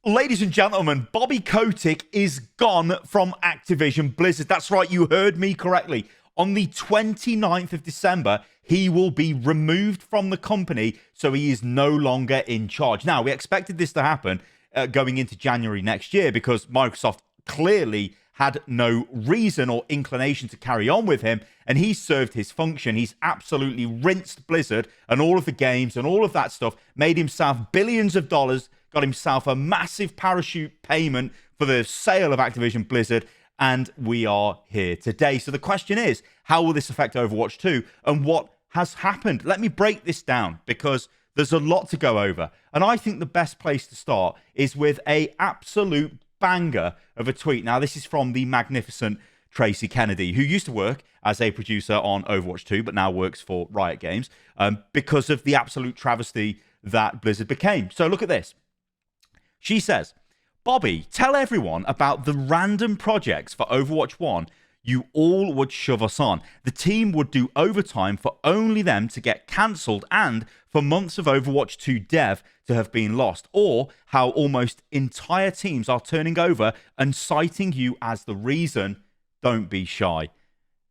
Ladies and gentlemen, Bobby Kotick is gone from Activision Blizzard. That's right, you heard me correctly. On the 29th of December, he will be removed from the company, so he is no longer in charge. Now, we expected this to happen going into January next year because Microsoft clearly had no reason or inclination to carry on with him, and he served his function. He's absolutely rinsed Blizzard and all of the games and all of that stuff, made himself billions of dollars, got himself a massive parachute payment for the sale of Activision Blizzard, and we are here today. So the question is, how will this affect Overwatch 2 and what has happened? Let me break this down because there's a lot to go over. And I think the best place to start is with a absolute banger of a tweet. Now, this is from the magnificent Tracy Kennedy, who used to work as a producer on Overwatch 2, but now works for Riot Games because of the absolute travesty that Blizzard became. So look at this. She says, Bobby, tell everyone about the random projects for Overwatch 1 you all would shove us on. The team would do overtime for only them to get cancelled and for months of Overwatch 2 dev to have been lost, or how almost entire teams are turning over and citing you as the reason. Don't be shy.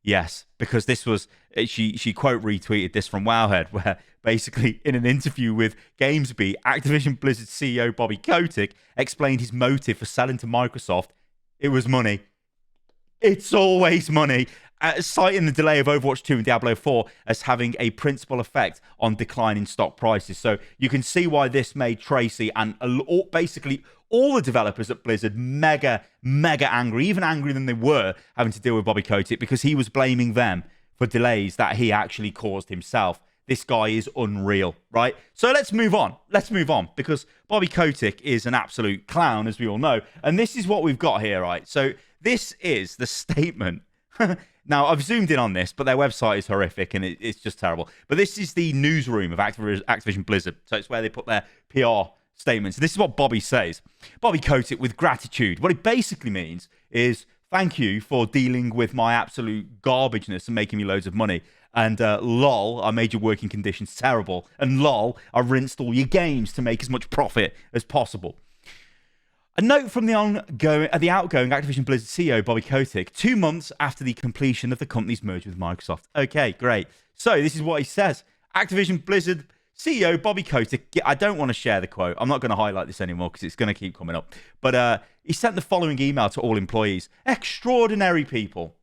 Yes, because this was, she quote retweeted this from Wowhead, where basically in an interview with GamesBeat, Activision Blizzard CEO Bobby Kotick explained his motive for selling to Microsoft. It was money. It's always money. Citing the delay of Overwatch 2 and Diablo 4 as having a principal effect on declining stock prices. So you can see why this made Tracy and basically all the developers at Blizzard mega angry, even angrier than they were having to deal with Bobby Kotick, because he was blaming them for delays that he actually caused himself. This guy is unreal, right? So let's move on. Because Bobby Kotick is an absolute clown, as we all know. And this is what we've got here, right? So this is the statement. Now, I've zoomed in on this, but their website is horrific and it's just terrible. But this is the newsroom of Activision Blizzard. So it's where they put their PR statements. This is what Bobby says. Bobby Kotick with gratitude. What it basically means is thank you for dealing with my absolute garbageness and making me loads of money. And lol, I made your working conditions terrible. And lol, I rinsed all your games to make as much profit as possible. A note from the outgoing Activision Blizzard CEO, Bobby Kotick, 2 months after the completion of the company's merger with Microsoft. Okay, great. So this is what he says. Activision Blizzard CEO Bobby Kotick, I don't want to share the quote. I'm not going to highlight this anymore because it's going to keep coming up. But he sent the following email to all employees. Extraordinary people.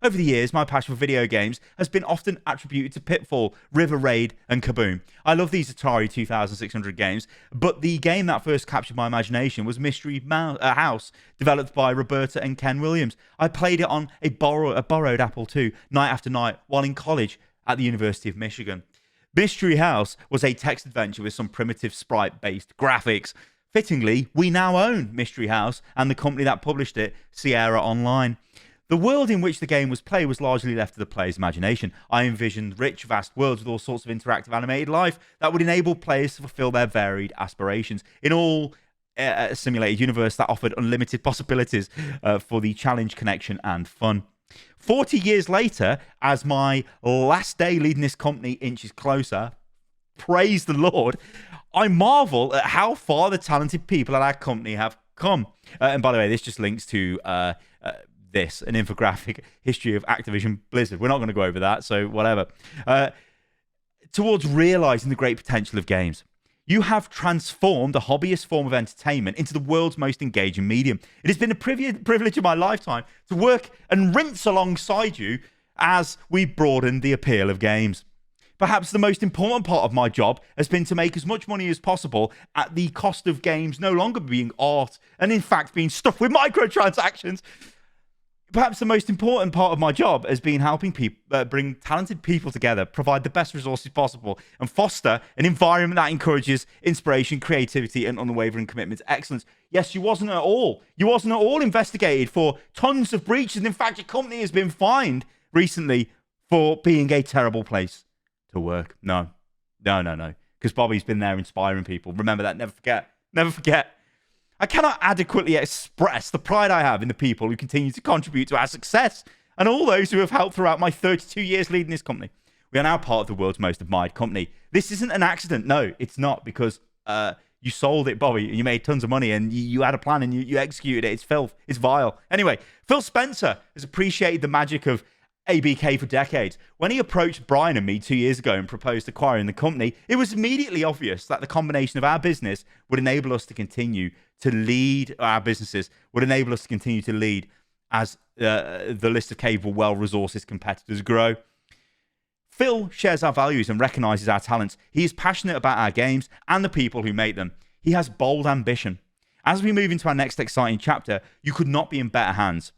Over the years, my passion for video games has been often attributed to Pitfall, River Raid, and Kaboom. I love these Atari 2600 games, but the game that first captured my imagination was Mystery House, developed by Roberta and Ken Williams. I played it on a borrowed Apple II night after night while in college at the University of Michigan. Mystery House was a text adventure with some primitive sprite-based graphics. Fittingly, we now own Mystery House and the company that published it, Sierra Online. The world in which the game was played was largely left to the player's imagination. I envisioned rich, vast worlds with all sorts of interactive animated life that would enable players to fulfill their varied aspirations. In all, a simulated universe that offered unlimited possibilities for the challenge, connection, and fun. 40 years later, as my last day leading this company inches closer, praise the Lord, I marvel at how far the talented people at our company have come. And by the way, this just links to an infographic history of Activision Blizzard. We're not going to go over that, so whatever. Towards realizing the great potential of games. You have transformed a hobbyist form of entertainment into the world's most engaging medium. It has been a privilege of my lifetime to work and rinse alongside you as we broaden the appeal of games. Perhaps the most important part of my job has been to make as much money as possible at the cost of games no longer being art and in fact being stuffed with microtransactions. Perhaps the most important part of my job has been helping people bring talented people together, provide the best resources possible, and foster an environment that encourages inspiration, creativity, and unwavering commitment to excellence. Yes, you wasn't at all investigated for tons of breaches. And in fact, your company has been fined recently for being a terrible place to work. No. Because Bobby's been there inspiring people. Remember that. Never forget. I cannot adequately express the pride I have in the people who continue to contribute to our success and all those who have helped throughout my 32 years leading this company. We are now part of the world's most admired company. This isn't an accident. No, it's not, because You sold it, Bobby, and you made tons of money, and you had a plan, and you executed it. It's filth. It's vile. Anyway, Phil Spencer has appreciated the magic of ABK for decades. When he approached Brian and me 2 years ago and proposed acquiring the company, it was immediately obvious that the combination of our business would enable us to continue to lead our businesses, would enable us to continue to lead as the list of capable, well-resourced competitors grow. Phil shares our values and recognizes our talents. He is passionate about our games and the people who make them. He has bold ambition. As we move into our next exciting chapter, you could not be in better hands.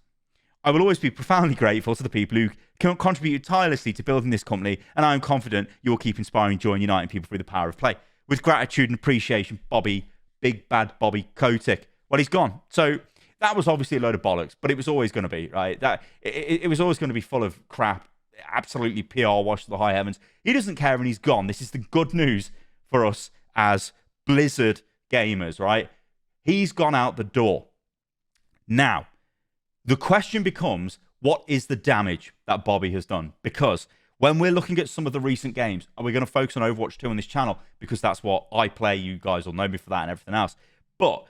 I will always be profoundly grateful to the people who contributed tirelessly to building this company, and I am confident you will keep inspiring joy and uniting people through the power of play. With gratitude and appreciation, Bobby, big bad Bobby Kotick. Well, he's gone. So that was obviously a load of bollocks, but it was always going to be, right? It was always going to be full of crap, absolutely PR wash to the high heavens. He doesn't care and he's gone. This is the good news for us as Blizzard gamers, right? He's gone out the door. Now, the question becomes, what is the damage that Bobby has done? Because when we're looking at some of the recent games, and we're going to focus on Overwatch 2 on this channel, because that's what I play, you guys will know me for that and everything else. But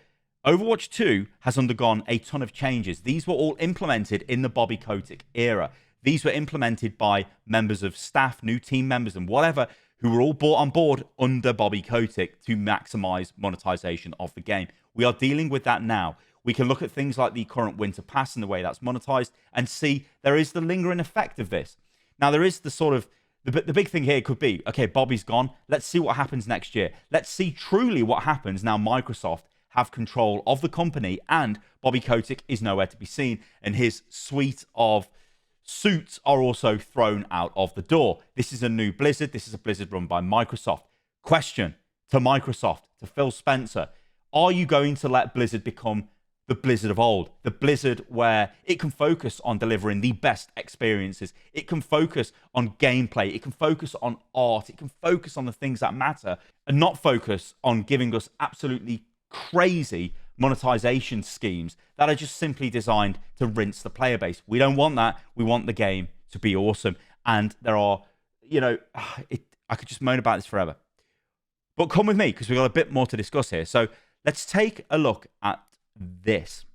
Overwatch 2 has undergone a ton of changes. These were all implemented in the Bobby Kotick era. These were implemented by members of staff, new team members, and whatever, who were all brought on board under Bobby Kotick to maximize monetization of the game. We are dealing with that now. We can look at things like the current Winter Pass and the way that's monetized and see there is the lingering effect of this. Now, there is the sort of, the big thing here could be, okay, Bobby's gone. Let's see what happens next year. Let's see truly what happens now Microsoft have control of the company and Bobby Kotick is nowhere to be seen and his suite of suits are also thrown out of the door. This is a new Blizzard. This is a Blizzard run by Microsoft. Question to Microsoft, to Phil Spencer, are you going to let Blizzard become the Blizzard of old, the Blizzard where it can focus on delivering the best experiences, it can focus on gameplay, it can focus on art, it can focus on the things that matter, and not focus on giving us absolutely crazy monetization schemes that are just simply designed to rinse the player base? We don't want that. We want the game to be awesome. And there are, I could just moan about this forever. But come with me, because we've got a bit more to discuss here. So let's take a look at this.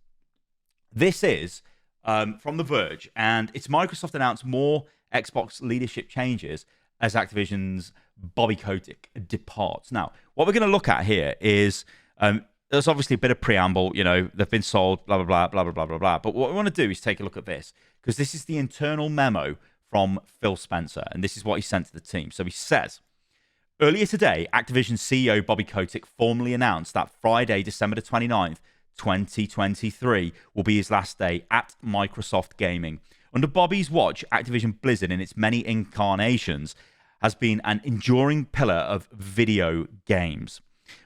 This is from The Verge, and it's Microsoft announced more Xbox leadership changes as Activision's Bobby Kotick departs. Now, what we're going to look at here is there's obviously a bit of preamble, they've been sold, blah, blah, blah, blah, blah, blah, blah, blah. But what we want to do is take a look at this, because this is the internal memo from Phil Spencer, and this is what he sent to the team. So he says, earlier today, Activision CEO Bobby Kotick formally announced that Friday, December the 29th, 2023 will be his last day at Microsoft Gaming. Under Bobby's watch, Activision Blizzard, in its many incarnations, has been an enduring pillar of video games.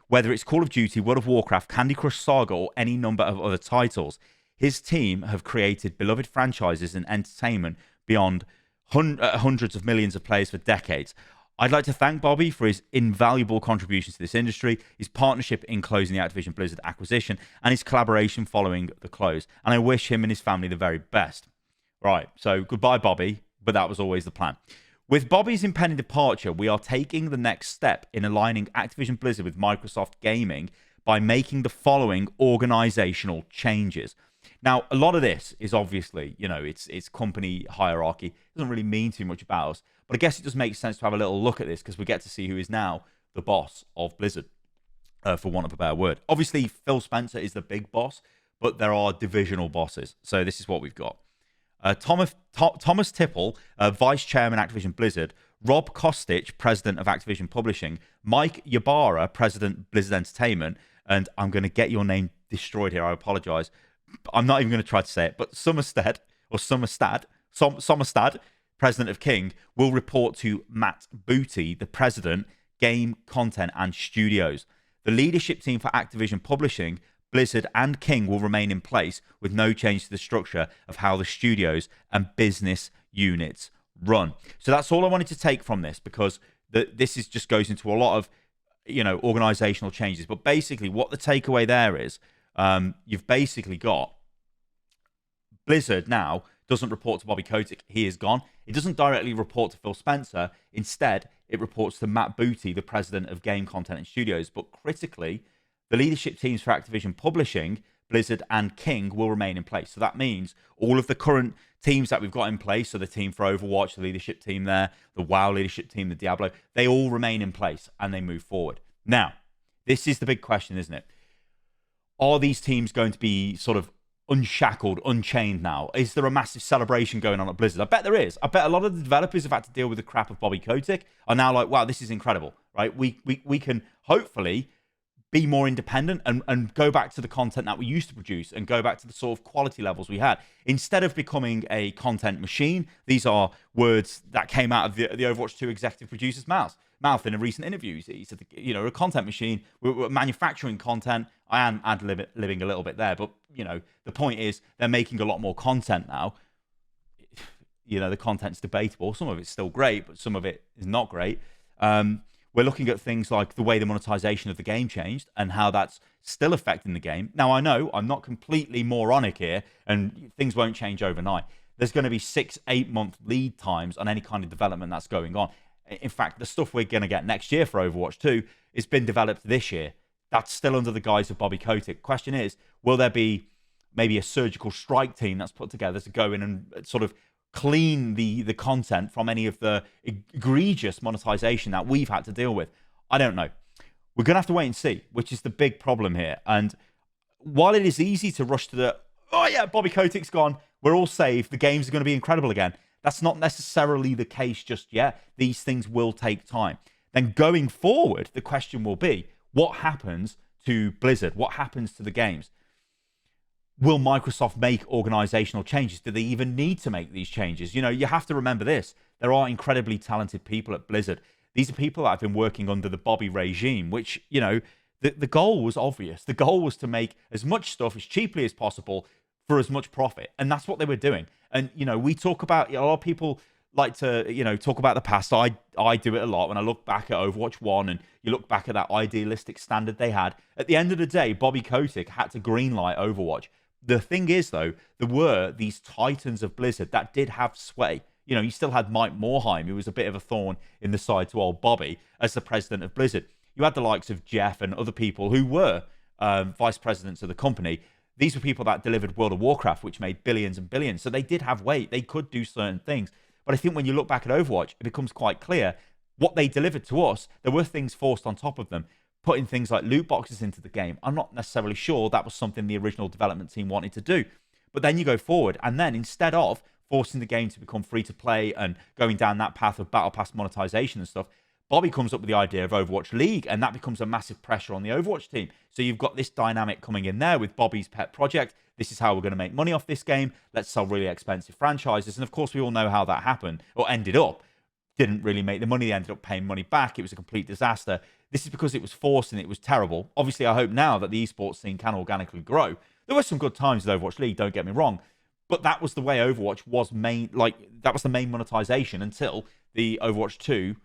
Whether it's Call of Duty, World of Warcraft, Candy Crush Saga, or any number of other titles, his team have created beloved franchises and entertainment beyond hundreds of millions of players for decades. I'd like to thank Bobby for his invaluable contributions to this industry, his partnership in closing the Activision Blizzard acquisition, and his collaboration following the close. And I wish him and his family the very best. Right, so goodbye, Bobby, but that was always the plan. With Bobby's impending departure, we are taking the next step in aligning Activision Blizzard with Microsoft Gaming by making the following organizational changes. Now, a lot of this is obviously, it's company hierarchy. It doesn't really mean too much about us. But I guess it does make sense to have a little look at this because we get to see who is now the boss of Blizzard, for want of a better word. Obviously, Phil Spencer is the big boss, but there are divisional bosses. So this is what we've got. Thomas Tipple, Vice Chairman, Activision Blizzard. Rob Kostich, President of Activision Publishing. Mike Ybarra, President, Blizzard Entertainment. And I'm going to get your name destroyed here. I apologize. I'm not even going to try to say it. But Sommerstad, President of King, will report to Matt Booty, the President, Game, Content, and Studios. The leadership team for Activision Publishing, Blizzard, and King will remain in place with no change to the structure of how the studios and business units run. So that's all I wanted to take from this, because this is just goes into a lot of organizational changes. But basically, what the takeaway there is, you've basically got Blizzard now doesn't report to Bobby Kotick. He is gone. It doesn't directly report to Phil Spencer. Instead, it reports to Matt Booty, the President of Game, Content, and Studios. But critically, The leadership teams for Activision Publishing, Blizzard, and King will remain in place. So that means all of the current teams that we've got in place, so the team for Overwatch, the leadership team there, the WoW leadership team, the Diablo, they all remain in place and they move forward. Now, this is the big question, isn't it? Are these teams going to be sort of unshackled, unchained now? Is there a massive celebration going on at Blizzard? I bet there is. I bet a lot of the developers have had to deal with the crap of Bobby Kotick are now like, wow, this is incredible, right? We can hopefully be more independent and go back to the content that we used to produce and go back to the sort of quality levels we had. Instead of becoming a content machine, these are words that came out of the Overwatch 2 executive producer's mouth in a recent interview. He said, you know, a content machine, we're manufacturing content. I am ad-libbing a little bit there, but, you know, the point is they're making a lot more content now. You know, the content's debatable. Some of it's still great, but some of it is not great. We're looking at things like the way the monetization of the game changed and how that's still affecting the game. Now, I know I'm not completely moronic here and things won't change overnight. There's going to be 6-8 month lead times on any kind of development that's going on. In fact, the stuff we're going to get next year for Overwatch 2 has been developed this year. That's still under the guise of Bobby Kotick. Question is, will there be maybe a surgical strike team that's put together to go in and sort of clean the content from any of the egregious monetization that we've had to deal with? I don't know. We're going to have to wait and see, which is the big problem here. And while it is easy to rush to the, oh yeah, Bobby Kotick's gone, we're all saved, the games are going to be incredible again, that's not necessarily the case just yet. These things will take time. Then going forward, the question will be, what happens to Blizzard? What happens to the games? Will Microsoft make organizational changes? Do they even need to make these changes? You know, you have to remember this. There are incredibly talented people at Blizzard. These are people that have been working under the Bobby regime, which, you know, the goal was obvious. The goal was to make as much stuff as cheaply as possible for as much profit. And that's what they were doing. And, you know, we talk about, a lot of people like to, you know, talk about the past. I do it a lot when I look back at Overwatch 1 and you look back at that idealistic standard they had. At the end of the day, Bobby Kotick had to greenlight Overwatch. The thing is, though, there were these titans of Blizzard that did have sway. You know, you still had Mike Morhaime, who was a bit of a thorn in the side to old Bobby, as the president of Blizzard. You had the likes of Jeff and other people who were vice presidents of the company. These were people that delivered World of Warcraft, which made billions and billions. So they did have weight. They could do certain things. But I think when you look back at Overwatch, it becomes quite clear what they delivered to us. There were things forced on top of them. Putting things like loot boxes into the game, I'm not necessarily sure that was something the original development team wanted to do. But then you go forward, and then instead of forcing the game to become free to play and going down that path of Battle Pass monetization and stuff, Bobby comes up with the idea of Overwatch League, and that becomes a massive pressure on the Overwatch team. So you've got this dynamic coming in there with Bobby's pet project. This is how we're going to make money off this game. Let's sell really expensive franchises. And of course, we all know how that happened, or ended up. Didn't really make the money. They ended up paying money back. It was a complete disaster. This is because it was forced and it was terrible. Obviously, I hope now that the esports scene can organically grow. There were some good times with Overwatch League, don't get me wrong. But that was the way Overwatch was that was the main monetization until the Overwatch 2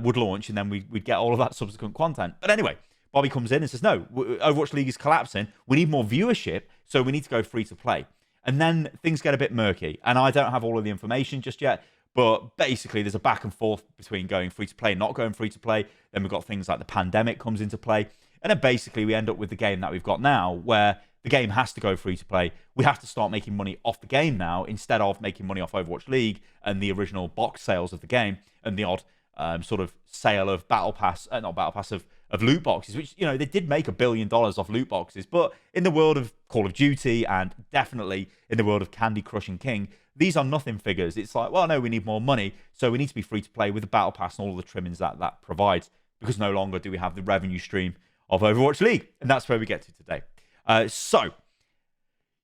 would launch, and then we'd get all of that subsequent content. But anyway, Bobby comes in and says, no, Overwatch League is collapsing. We need more viewership, so we need to go free to play. And then things get a bit murky. And I don't have all of the information just yet. But basically, there's a back and forth between going free to play and not going free to play. Then we've got things like the pandemic comes into play. And then basically, we end up with the game that we've got now, where the game has to go free to play. We have to start making money off the game now, instead of making money off Overwatch League and the original box sales of the game and the odd sort of sale of Battle Pass, not Battle Pass, of loot boxes, which, you know, they did make $1 billion off loot boxes. But in the world of Call of Duty and definitely in the world of Candy Crush and King, these are nothing figures. It's like, well, no, we need more money, so we need to be free to play with the Battle Pass and all the trimmings that provides, because no longer do we have the revenue stream of Overwatch League. And that's where we get to today. So,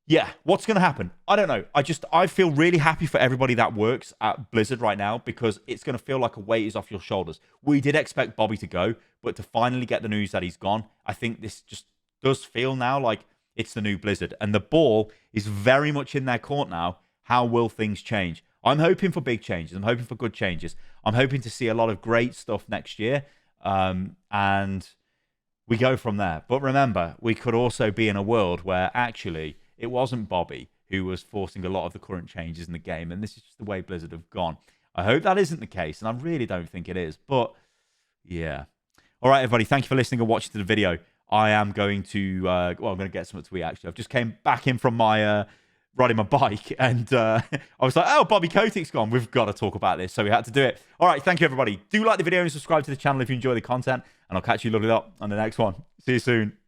yeah, what's going to happen? I don't know. I feel really happy for everybody that works at Blizzard right now, because it's going to feel like a weight is off your shoulders. We did expect Bobby to go, but to finally get the news that he's gone, I think this just does feel now like it's the new Blizzard. And the ball is very much in their court now. How will things change? I'm hoping for big changes. I'm hoping for good changes. I'm hoping to see a lot of great stuff next year. And we go from there. But remember, we could also be in a world where actually it wasn't Bobby who was forcing a lot of the current changes in the game. And this is just the way Blizzard have gone. I hope that isn't the case. And I really don't think it is. But yeah. All right, everybody. Thank you for listening and watching to the video. I am going to, well, I'm going to get something to eat, actually. I've just came back in from my, riding my bike, and I was like, oh, Bobby Kotick's gone. We've got to talk about this, so we had to do it. All right, thank you, everybody. Do like the video and subscribe to the channel if you enjoy the content, and I'll catch you lovely up on the next one. See you soon.